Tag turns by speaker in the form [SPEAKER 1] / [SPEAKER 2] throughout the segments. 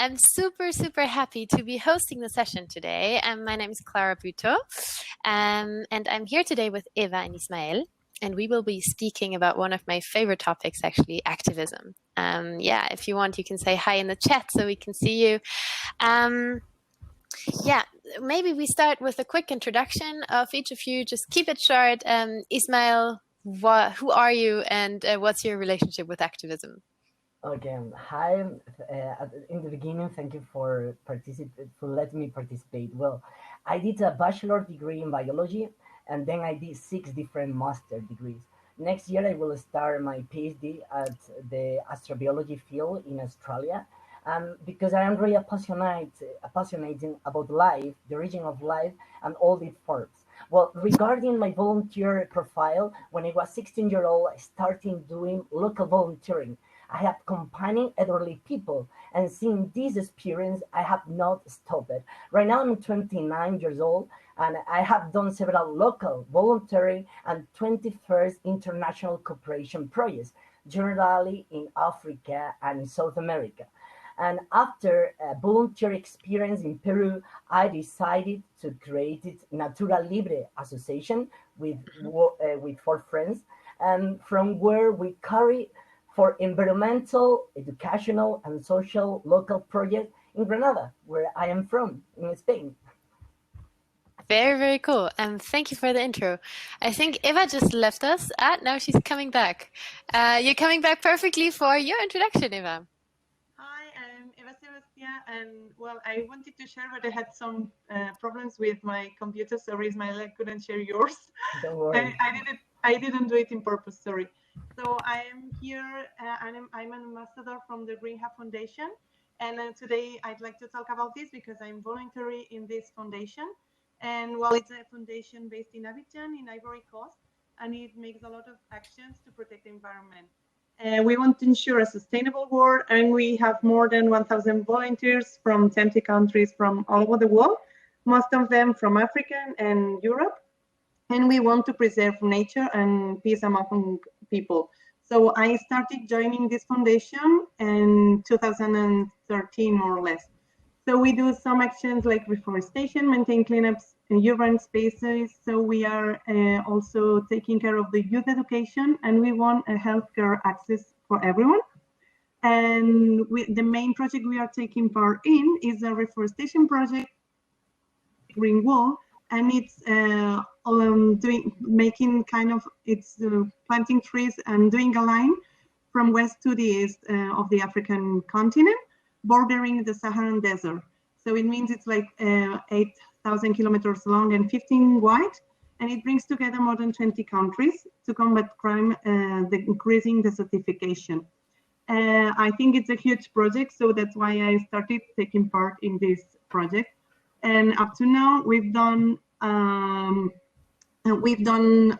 [SPEAKER 1] I'm super happy to be hosting the session today. My name is Clara Butow, and I'm here today with Eva and Ismael, and we will be speaking about one of my favorite topics, actually, activism. If you want, you can say hi in the chat so we can see you. Maybe we start with a quick introduction of each of you. Just keep it short. Ismael, who are you, and what's your relationship with activism?
[SPEAKER 2] Okay, hi. In the beginning, thank you for letting me participate. Well, I did a bachelor degree in biology, and then I did 6 different master degrees. Next year, I will start my PhD at the astrobiology field in Australia. Because I am really passionate about life, the origin of life, and all its forms. Well, regarding my volunteer profile, when I was 16-year-old, I started doing local volunteering. I have accompanied elderly people, and since this experience, I have not stopped. Right now, I'm 29 years old, and I have done several local, voluntary, and 21st international cooperation projects, generally in Africa and in South America. And after a volunteer experience in Peru, I decided to create Natura Libre Association with 4 friends, and from where we carry for environmental, educational, and social local projects in Granada, where I am from, in Spain.
[SPEAKER 1] Very cool. Thank you for the intro. I think Eva just left us. Now she's coming back. You're coming back perfectly for your introduction, Eva.
[SPEAKER 3] Hi, I'm Eva Sebastià, and well, I wanted to share, but I had some problems with my computer. Sorry, Ismael, I couldn't share yours.
[SPEAKER 2] Don't worry.
[SPEAKER 3] I didn't do it in purpose. Sorry. So I am here. I'm an ambassador from the Green Hub Foundation, and today I'd like to talk about this because I'm voluntary in this foundation. And well, it's a foundation based in Abidjan, in Ivory Coast, and it makes a lot of actions to protect the environment. We want to ensure a sustainable world, and we have more than 1,000 volunteers from 20 countries from all over the world, most of them from Africa and Europe. And we want to preserve nature and peace among people. So I started joining this foundation in 2013, more or less. So we do some actions like reforestation, maintain cleanups in urban spaces. So we are also taking care of the youth education, and we want a healthcare access for everyone. And the main project we are taking part in is a reforestation project, Green Wall, and it's planting trees and doing a line from west to the east of the African continent, bordering the Saharan desert. So it means it's like 8,000 kilometers long and 15 wide, and it brings together more than 20 countries to combat crime, increasing desertification. I think it's a huge project, so that's why I started taking part in this project. And up to now, we've done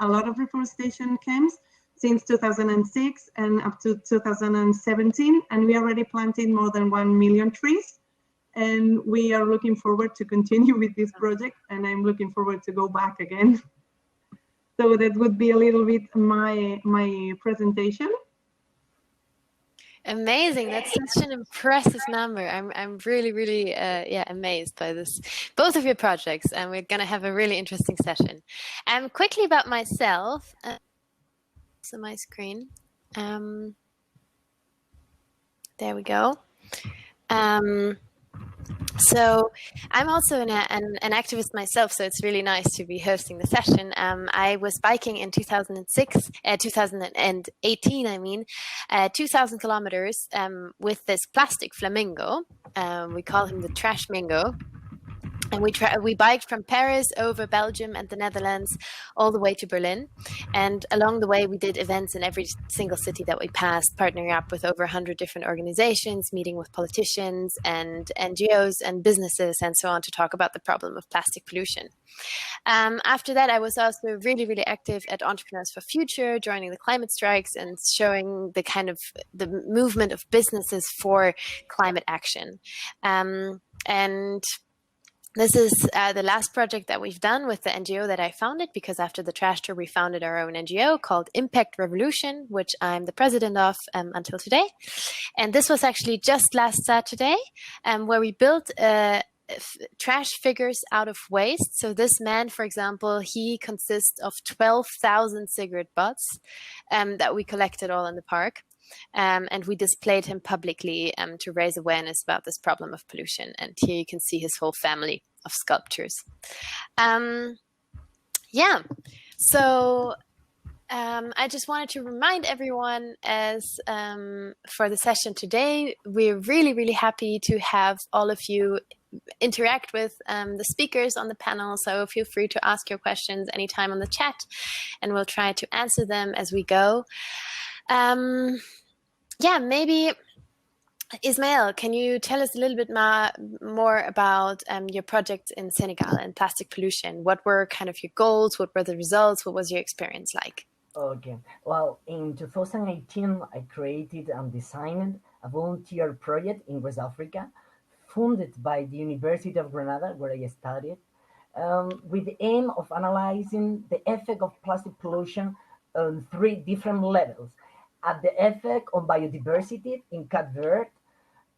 [SPEAKER 3] a lot of reforestation camps since 2006 and up to 2017, and we already planted more than 1 million trees. And we are looking forward to continue with this project, and I'm looking forward to go back again. So that would be a little bit my presentation.
[SPEAKER 1] Amazing! That's such an impressive number. I'm really amazed by this, both of your projects, and we're gonna have a really interesting session. Quickly about myself. So my screen. There we go. So I'm also an activist myself, so it's really nice to be hosting the session. I was biking in 2018, 2,000 kilometers with this plastic flamingo. We call him the trash mingo. And we biked from Paris over Belgium and the Netherlands all the way to Berlin. And along the way, we did events in every single city that we passed, partnering up with over 100 different organizations, meeting with politicians and NGOs and businesses and so on to talk about the problem of plastic pollution. After that, I was also really active at Entrepreneurs for Future, joining the climate strikes and showing the kind of the movement of businesses for climate action. And This is the last project that we've done with the NGO that I founded, because after the trash tour, we founded our own NGO called Impact Revolution, which I'm the president of until today. And this was actually just last Saturday, where we built trash figures out of waste. So this man, for example, he consists of 12,000 cigarette butts that we collected all in the park. And we displayed him publicly to raise awareness about this problem of pollution. And here you can see his whole family of sculptures. Yeah, so I just wanted to remind everyone as for the session today, we're really, really happy to have all of you interact with the speakers on the panel. So feel free to ask your questions anytime on the chat, and we'll try to answer them as we go. Yeah, maybe Ismael, can you tell us a little bit more about your project in Senegal and plastic pollution? What were kind of your goals? What were the results? What was your experience like?
[SPEAKER 2] Okay, well, in 2018, I created and designed a volunteer project in West Africa, funded by the University of Granada, where I studied, with the aim of analyzing the effect of plastic pollution on 3 different levels. At the effect on biodiversity in Cape Verde,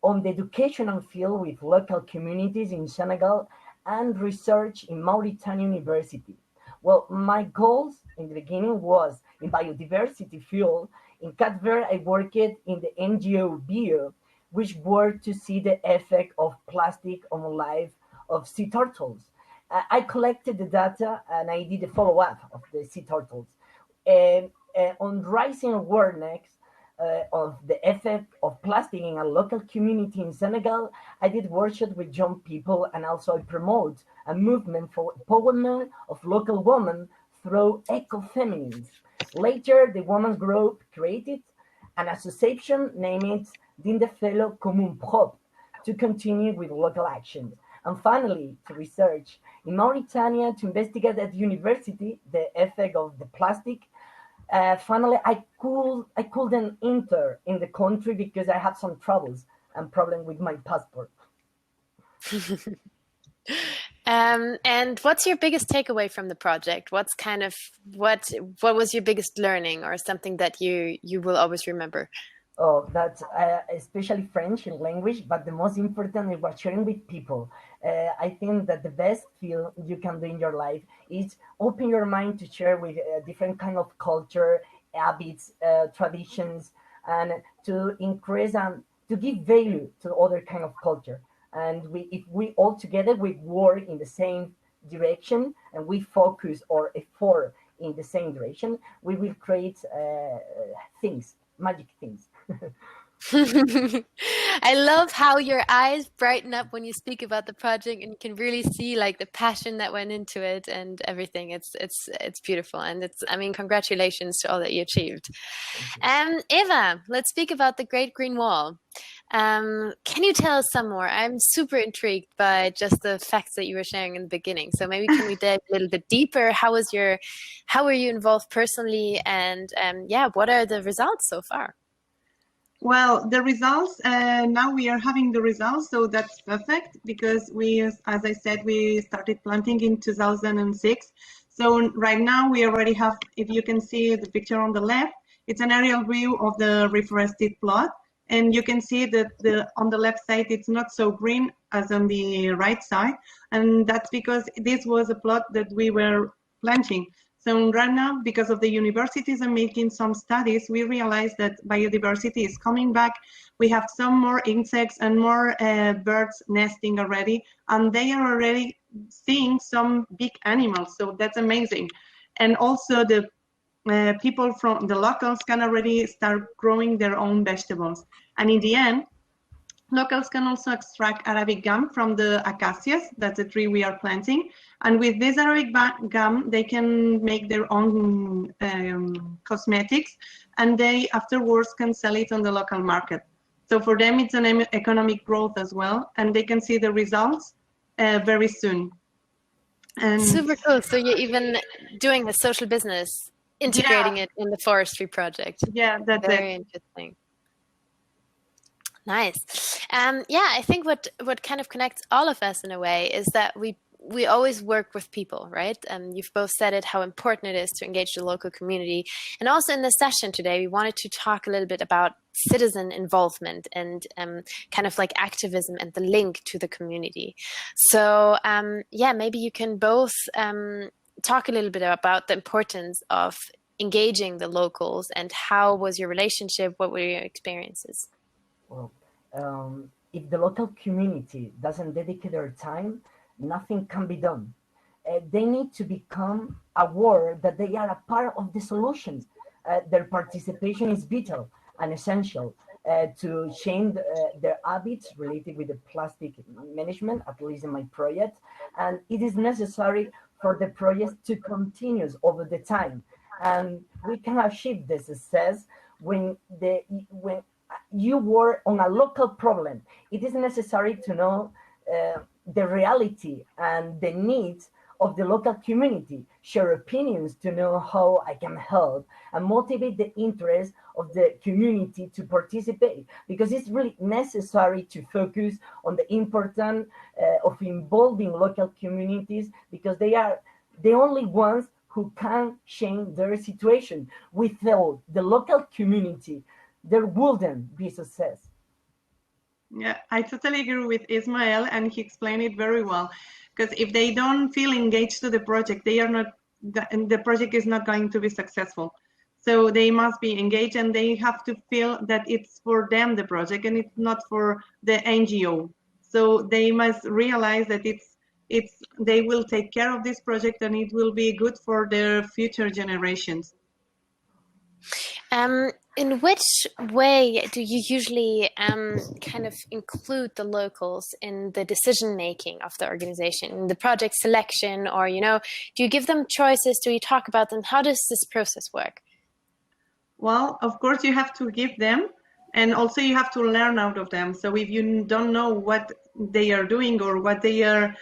[SPEAKER 2] on the educational field with local communities in Senegal, and research in Mauritania University. Well, my goals in the beginning was in biodiversity field. In Cape Verde, I worked in the NGO Bio, which worked to see the effect of plastic on the life of sea turtles. I collected the data and I did a follow-up of the sea turtles. On raising awareness of the effect of plastic in a local community in Senegal, I did workshops with young people, and also I promote a movement for empowerment of local women through ecofeminism. Later, the women's group created an association named Dindefelo Commun Prop to continue with local actions. And finally, to research in Mauritania to investigate at university the effect of the plastic. Finally, I couldn't enter in the country because I had some troubles and problem with my passport.
[SPEAKER 1] And what's your biggest takeaway from the project? What's kind of what was your biggest learning, or something that you will always remember?
[SPEAKER 2] Oh, that's especially French language, but the most important is what sharing with people. I think that the best feel you can do in your life is open your mind to share with different kind of culture, habits, traditions, and to increase and to give value to other kind of culture. And if we all together we work in the same direction and we focus or effort in the same direction, we will create things, magic things.
[SPEAKER 1] I love how your eyes brighten up when you speak about the project, and you can really see like the passion that went into it and everything. It's beautiful, and congratulations to all that you achieved. Eva, let's speak about the Great Green Wall. Can you tell us some more? I'm super intrigued by just the facts that you were sharing in the beginning. So maybe can we dive a little bit deeper? How were you involved personally, and what are the results so far?
[SPEAKER 3] Well, the results, now we are having the results, so that's perfect, because we, as I said, we started planting in 2006. So right now we already have, if you can see the picture on the left, it's an aerial view of the reforested plot. And you can see that on the left side, it's not so green as on the right side. And that's because this was a plot that we were planting. So right now, because of the universities and making some studies, we realized that biodiversity is coming back. We have some more insects and more birds nesting already, and they are already seeing some big animals. So that's amazing. And also the people from the locals can already start growing their own vegetables. And in the end, locals can also extract Arabic gum from the acacias. That's the tree we are planting. And with this Arabic gum, they can make their own cosmetics, and they afterwards can sell it on the local market. So for them, it's an economic growth as well, and they can see the results very soon.
[SPEAKER 1] And super cool. So you're even doing a social business, integrating it in the forestry project.
[SPEAKER 3] Yeah, that's
[SPEAKER 1] very interesting. Nice. Yeah, I think what kind of connects all of us in a way is that we always work with people, right? You've both said it, how important it is to engage the local community. And also in this session today, we wanted to talk a little bit about citizen involvement and kind of like activism and the link to the community. So yeah, maybe you can both talk a little bit about the importance of engaging the locals and how was your relationship? What were your experiences?
[SPEAKER 2] Well, if the local community doesn't dedicate their time, nothing can be done. They need to become aware that they are a part of the solution. Their participation is vital and essential to change their habits related with the plastic management, at least in my project. And it is necessary for the project to continue over the time. And we can achieve the success when you work on a local problem. It is necessary to know the reality and the needs of the local community, share opinions to know how I can help, and motivate the interest of the community to participate, because it's really necessary to focus on the importance of involving local communities, because they are the only ones who can change their situation. Without the local community, there wouldn't be success.
[SPEAKER 3] Yeah, I totally agree with Ismael, and he explained it very well. Because if they don't feel engaged to the project, the project is not going to be successful. So they must be engaged, and they have to feel that it's for them, the project, and it's not for the NGO. So they must realize that they will take care of this project, and it will be good for their future generations.
[SPEAKER 1] In which way do you usually kind of include the locals in the decision making of the organization, in the project selection, or do you give them choices? Do you talk about them? How does this process work?
[SPEAKER 3] Well, of course you have to give them, and also you have to learn out of them. So if you don't know what they are doing or what the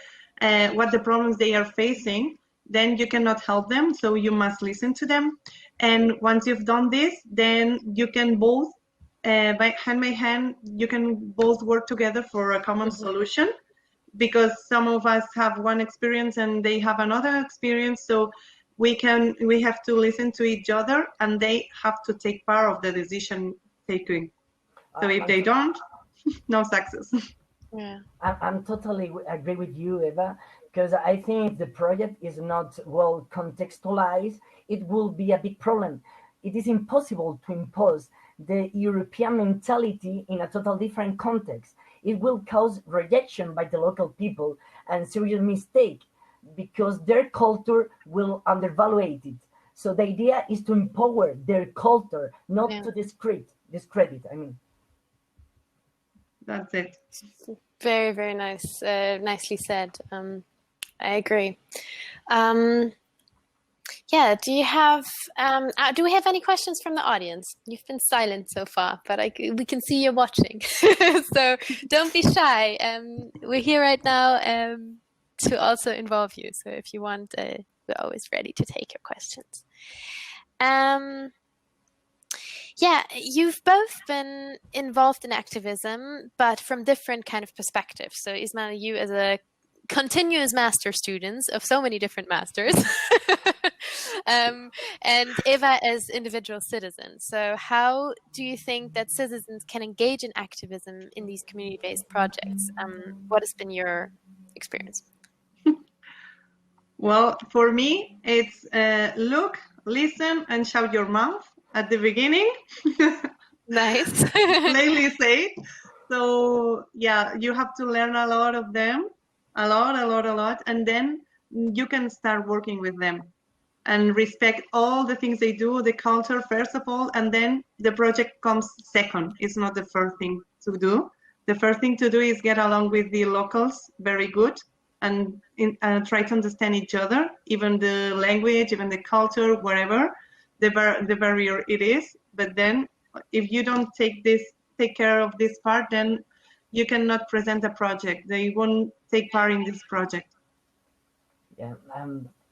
[SPEAKER 3] problems they are facing, then you cannot help them. So you must listen to them. And once you've done this, then you can both, by hand, you can both work together for a common solution, because some of us have one experience and they have another experience. So we have to listen to each other, and they have to take part of the decision taking. So if they don't, no success.
[SPEAKER 1] Yeah,
[SPEAKER 2] I'm totally agree with you, Eva, because I think if the project is not well contextualized, it will be a big problem. It is impossible to impose the European mentality in a total different context. It will cause rejection by the local people and serious mistake, because their culture will undervalue it. So the idea is to empower their culture, not to discredit. I mean.
[SPEAKER 3] That's it.
[SPEAKER 1] Very, very nice. Nicely said. I agree. Yeah. Do we have any questions from the audience? You've been silent so far, but we can see you're watching. So don't be shy. We're here right now to also involve you. So if you want, we're always ready to take your questions. Yeah, you've both been involved in activism, but from different kind of perspectives. So Ismael, you as a continuous master student of so many different masters, and Eva as individual citizens. So how do you think that citizens can engage in activism in these community-based projects? What has been your experience?
[SPEAKER 3] Well, for me, it's look, listen, and shout your mouth at the beginning.
[SPEAKER 1] Nice.
[SPEAKER 3] Plainly said. So yeah, you have to learn a lot of them, a lot, and then you can start working with them and respect all the things they do, the culture first of all, and then the project comes second. It's not the first thing to do. The first thing to do is get along with the locals very good, and try to understand each other, even the language, even the culture, wherever the barrier it is. But then if you don't take care of this part, then you cannot present a project. They won't take part in this project.
[SPEAKER 2] Yeah,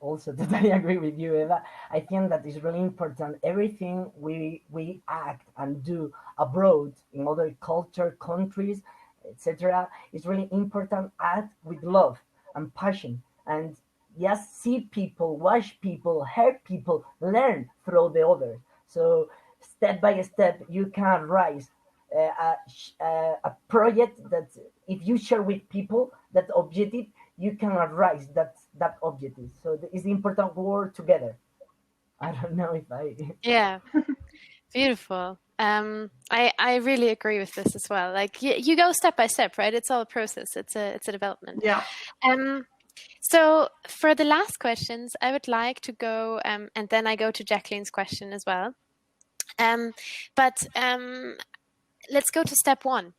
[SPEAKER 2] also totally agree with you, Eva. I think that is really important. Everything we act and do abroad in other culture, countries, etc., is really important. Act with love and passion, and just see people, watch people, hear people, learn through the others. So step by step, you can rise a project that if you share with people that objective, you can rise that objective. So it's important work together. I don't know if I.
[SPEAKER 1] Yeah, beautiful. I really agree with this as well. Like you go step by step, right? It's all a process. It's a development.
[SPEAKER 3] Yeah.
[SPEAKER 1] So for the last questions, I would like to go, and then I go to Jacqueline's question as well. But let's go to step one.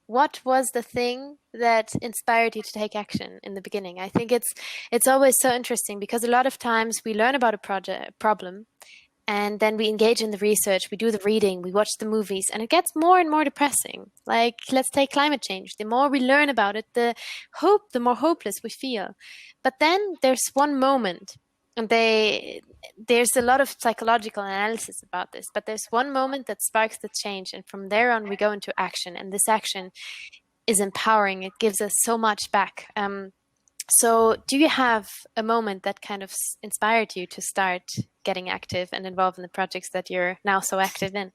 [SPEAKER 1] What was the thing that inspired you to take action in the beginning? I think it's always so interesting because a lot of times we learn about a problem, and then we engage in the research, we do the reading, we watch the movies, and it gets more and more depressing. Like, let's take climate change. The more we learn about it, the more hopeless we feel. But then there's one moment, and there's a lot of psychological analysis about this, but there's one moment that sparks the change, and from there on we go into action, and this action is empowering. It gives us so much back. So do you have a moment that kind of inspired you to start getting active and involved in the projects that you're now so active in?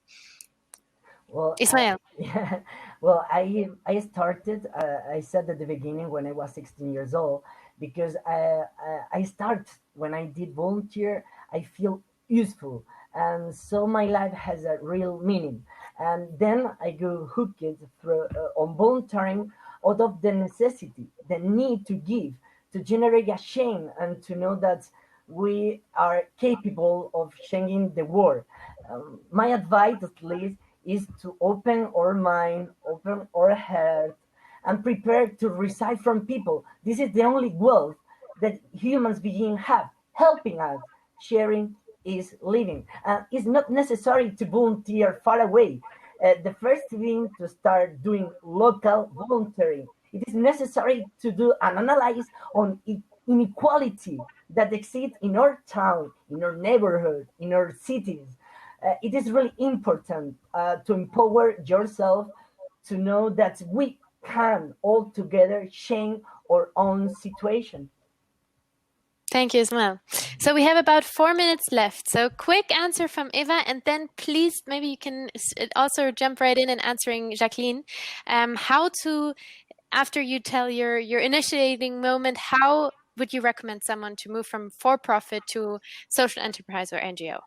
[SPEAKER 2] Well,
[SPEAKER 1] Ismael.
[SPEAKER 2] yeah, well, I started. I said at the beginning when I was 16 years old, because I start when I did volunteer. I feel useful, and so my life has a real meaning. And then I go hooked through on volunteering out of the necessity, the need to give, to generate a change, and to know that we are capable of changing the world. My advice, at least, is to open our mind, open our heart, and prepare to receive from people. This is the only wealth that humans being have, helping us, sharing is living. And it's not necessary to volunteer far away. The first thing to start doing local volunteering. It is necessary to do an analysis on inequality that exists in our town, in our neighborhood, in our cities. It is really important to empower yourself to know that we can all together change our own situation.
[SPEAKER 1] Thank you, Ismael. So we have about 4 minutes left. So quick answer from Eva, and then please, maybe you can also jump right in and answering Jacqueline. How to, after you tell your initiating moment, how would you recommend someone to move from for-profit to social enterprise or NGO?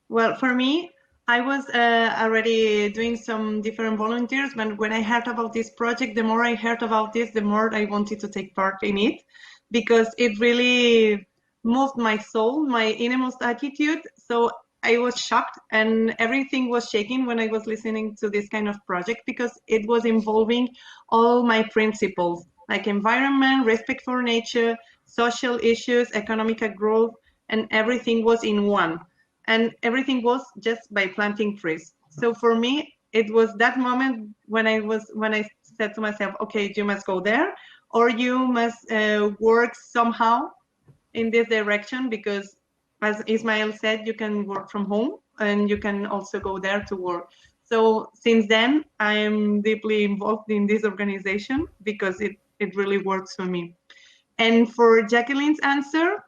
[SPEAKER 3] Well, for me, I was already doing some different volunteers, but when I heard about this project, the more I heard about this, the more I wanted to take part in it, because it really moved my soul, my innermost attitude. So I was shocked and everything was shaking when I was listening to this kind of project, because it was involving all my principles, like environment, respect for nature, social issues, economic growth, and everything was in one. And everything was just by planting trees. So for me, it was that moment when I said to myself, okay, you must go there, or you must work somehow in this direction, because as Ismael said, you can work from home and you can also go there to work. So since then, I am deeply involved in this organization because it really works for me. And for Jacqueline's answer,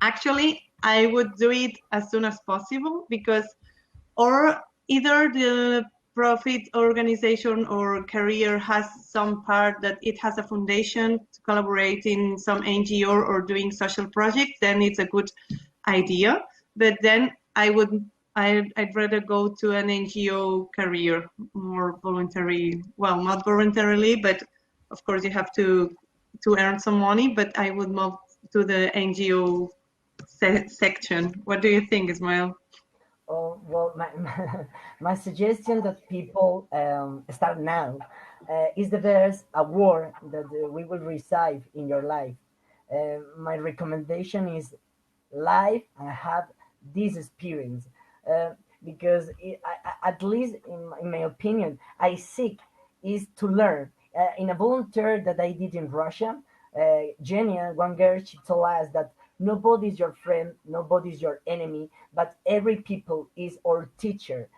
[SPEAKER 3] actually, I would do it as soon as possible, because or either the profit organization or career has some part that it has a foundation to collaborate in some NGO or doing social projects, then it's a good idea. But then I'd rather go to an NGO career, more voluntary, well, not voluntarily, but of course you have to earn some money, but I would move to the NGO section. What do you think, Ismael?
[SPEAKER 2] Oh, well, my suggestion that people start now is the best award that we will receive in your life. My recommendation is live and have this experience, because at least in my opinion, I seek is to learn. In a volunteer that I did in Russia, Genia, one girl, she told us that Nobody's your friend, nobody's your enemy, but every people is our teacher.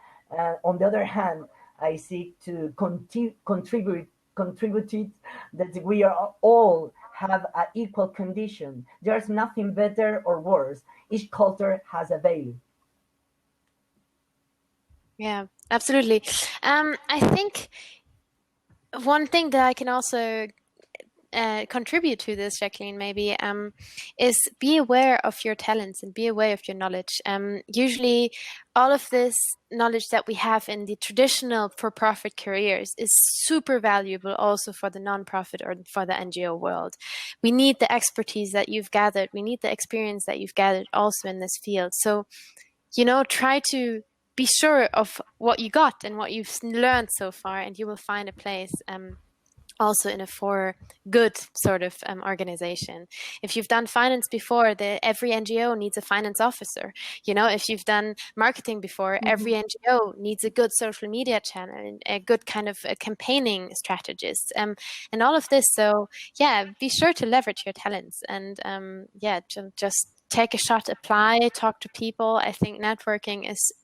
[SPEAKER 2] On the other hand, I seek to contribute it that we are all have an equal condition. There's nothing better or worse. Each culture has a value.
[SPEAKER 1] Yeah, absolutely. I think one thing that I can also contribute to this, Jacqueline, maybe, is be aware of your talents and be aware of your knowledge. Usually, all of this knowledge that we have in the traditional for-profit careers is super valuable also for the non-profit or for the NGO world. We need the expertise that you've gathered. We need the experience that you've gathered also in this field. So, try to be sure of what you got and what you've learned so far, and you will find a place also in a for good sort of organization. If you've done finance before, every NGO needs a finance officer. If you've done marketing before, every NGO needs a good social media channel and a good kind of campaigning strategist, and all of this. So yeah, be sure to leverage your talents and just take a shot, apply, talk to people. I think networking is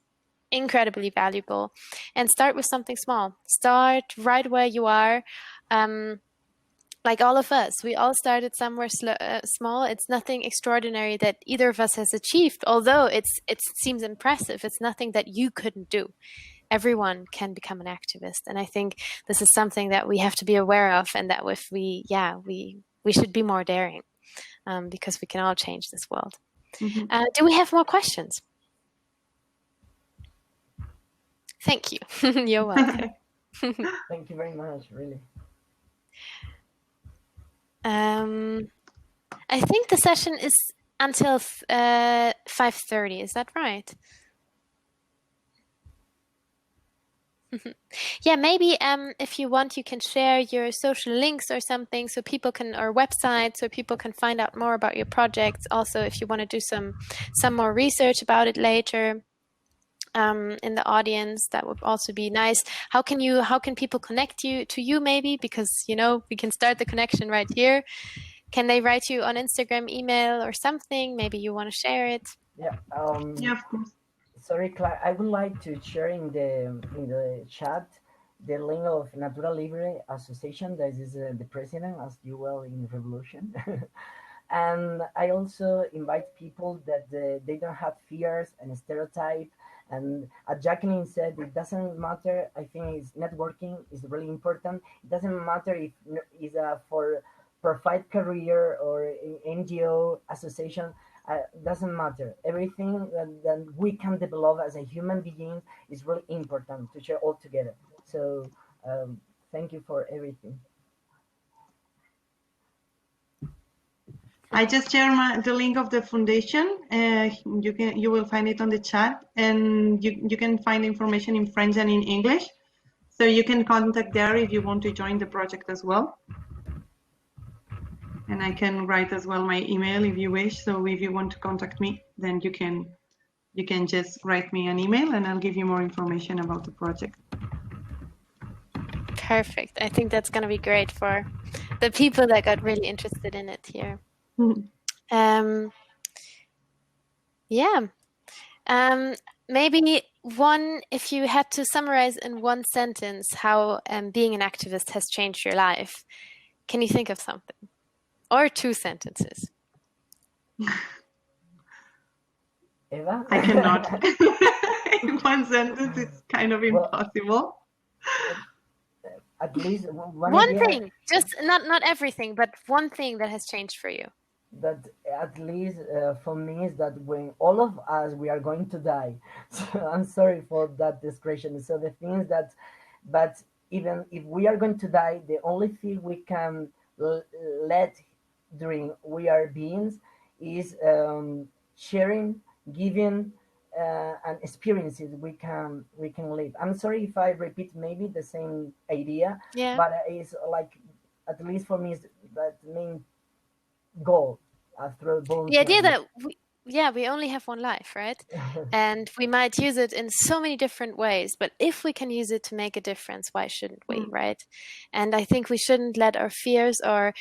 [SPEAKER 1] incredibly valuable, and start with something small. Start right where you are. Like all of us, we all started somewhere small. It's nothing extraordinary that either of us has achieved, although it seems impressive. It's nothing that you couldn't do. Everyone can become an activist, and I think this is something that we have to be aware of, and that if we should be more daring, because we can all change this world. Do we have more questions? Thank you. You're welcome.
[SPEAKER 2] Thank you very much, really.
[SPEAKER 1] I think the session is until 5:30. Is that right? Yeah, maybe if you want, you can share your social links or something so people can, or website, so people can find out more about your projects. Also, if you want to do some more research about it later. In the audience, that would also be nice. How can people connect to you maybe, because we can start the connection right here. Can they write you on Instagram, email, or something? Maybe you want to share it.
[SPEAKER 2] Yeah.
[SPEAKER 3] Yeah, of course.
[SPEAKER 2] Sorry, Clara, I would like to share in the chat the link of Natura Libre Association. That is the president, as you well in Revolution. And I also invite people that they don't have fears and stereotype. And as Jacqueline said, it doesn't matter. I think networking is really important. It doesn't matter if it's a for-profit career or NGO association. Doesn't matter. Everything that we can develop as a human being is really important to share all together. So thank you for everything.
[SPEAKER 3] I just share the link of the foundation. You will find it on the chat, and you can find information in French and in English. So you can contact there if you want to join the project as well. And I can write as well my email if you wish. So if you want to contact me, then you can just write me an email, and I'll give you more information about the project.
[SPEAKER 1] Perfect. I think that's going to be great for the people that got really interested in it here. Maybe if you had to summarize in one sentence how being an activist has changed your life, can you think of something? Or 2 sentences?
[SPEAKER 2] Eva?
[SPEAKER 3] I cannot. In one sentence, it's kind of impossible.
[SPEAKER 2] At least
[SPEAKER 1] one thing, just not everything, but one thing that has changed for you.
[SPEAKER 2] That at least for me is that when all of us we are going to die. So I'm sorry for that discretion. So the thing is that, but even if we are going to die, the only thing we can let during we are beings is sharing, giving, and experiences we can live. I'm sorry if I repeat maybe the same idea, but it's like, at least for me, is that main goal through
[SPEAKER 1] the idea that we only have one life, right? And we might use it in so many different ways, but if we can use it to make a difference, why shouldn't we, right? And I think we shouldn't let our fears, or,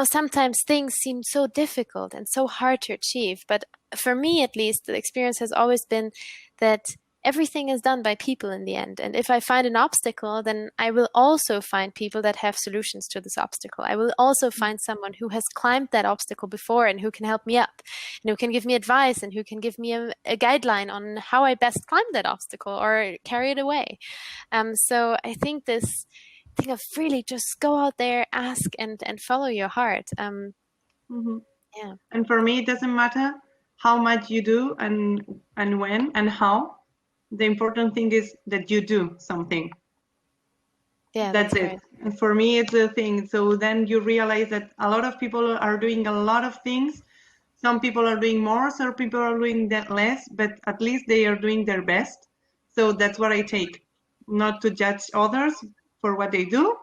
[SPEAKER 1] sometimes things seem so difficult and so hard to achieve. But for me, at least, the experience has always been that everything is done by people in the end. And if I find an obstacle, then I will also find people that have solutions to this obstacle. I will also find someone who has climbed that obstacle before and who can help me up, and who can give me advice, and who can give me a guideline on how I best climb that obstacle or carry it away. So I think this thing of really just go out there, ask, and follow your heart. Yeah.
[SPEAKER 3] And for me, it doesn't matter how much you do and when and how. The important thing is that you do something.
[SPEAKER 1] Yeah,
[SPEAKER 3] that's it.
[SPEAKER 1] right.
[SPEAKER 3] And for me, it's the thing. So then you realize that a lot of people are doing a lot of things. Some people are doing more, some people are doing that less, but at least they are doing their best. So that's what I take. Not to judge others for what they do,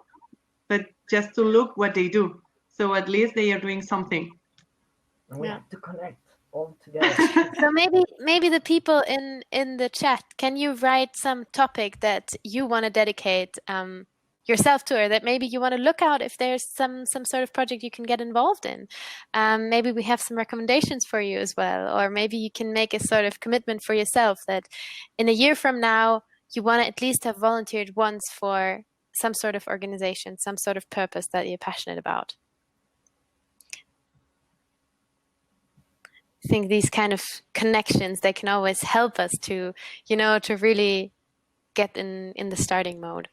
[SPEAKER 3] but just to look what they do. So at least they are doing something.
[SPEAKER 2] And we have to connect all together.
[SPEAKER 1] So maybe the people in the chat, can you write some topic that you want to dedicate yourself to, or that maybe you want to look out if there's some sort of project you can get involved in? Maybe we have some recommendations for you as well, or maybe you can make a sort of commitment for yourself that in a year from now you want to at least have volunteered once for some sort of organization, some sort of purpose that you're passionate about. I think these kind of connections, they can always help us to, to really get in the starting mode.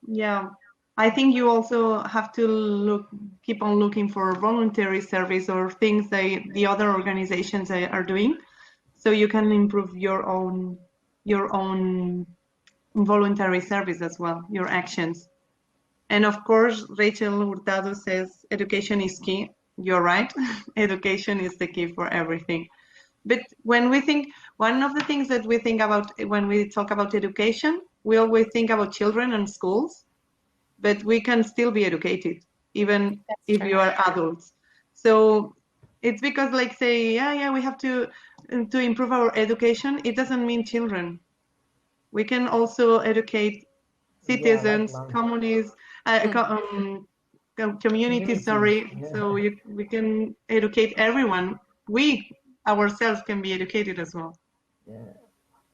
[SPEAKER 3] Yeah, I think you also have to keep on looking for voluntary service or things that the other organizations are doing, so you can improve your own voluntary service as well, your actions. And of course, Rachel Hurtado says education is key. You're right. Education is the key for everything. But when we think, one of the things that we think about when we talk about education, we always think about children and schools, but we can still be educated, even if you are adults. So it's because, like, say, yeah, we have to improve our education. It doesn't mean children. We can also educate citizens, communities, community, sorry. Yeah. So we can educate everyone. We ourselves can be educated as well.
[SPEAKER 2] Yeah,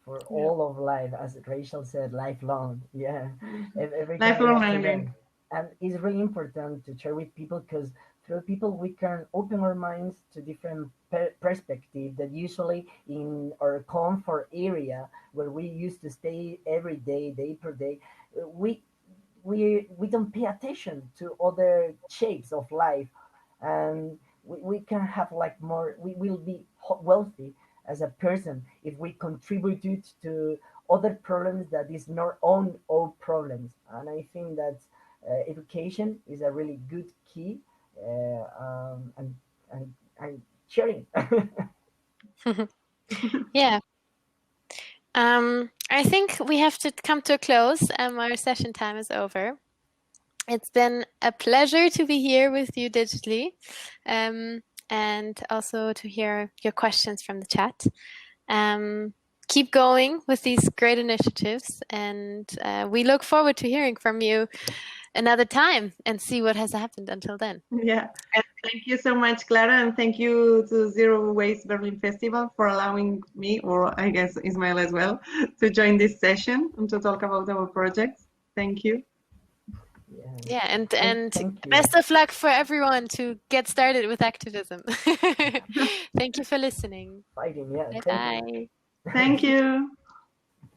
[SPEAKER 2] for all of life, as Rachel said, lifelong. Yeah,
[SPEAKER 3] lifelong learning.
[SPEAKER 2] And it's really important to share with people, because through people we can open our minds to different perspectives that usually in our comfort area where we used to stay every day, day per day, we don't pay attention to other shapes of life, and we can have like more, we will be wealthy as a person if we contribute to other problems that is not own problems. And I think that education is a really good key, and sharing.
[SPEAKER 1] Yeah. I think we have to come to a close. Our session time is over. It's been a pleasure to be here with you digitally, and also to hear your questions from the chat. Keep going with these great initiatives, and we look forward to hearing from you another time and see what has happened until then.
[SPEAKER 3] Yeah, and thank you so much, Clara, and thank you to Zero Waste Berlin Festival for allowing me, or I guess Ismael as well, to join this session and to talk about our projects. Thank you.
[SPEAKER 1] Yeah, and best of luck for everyone to get started with activism. Thank you for listening.
[SPEAKER 2] Fighting, yeah.
[SPEAKER 1] Bye-bye.
[SPEAKER 3] Thank you.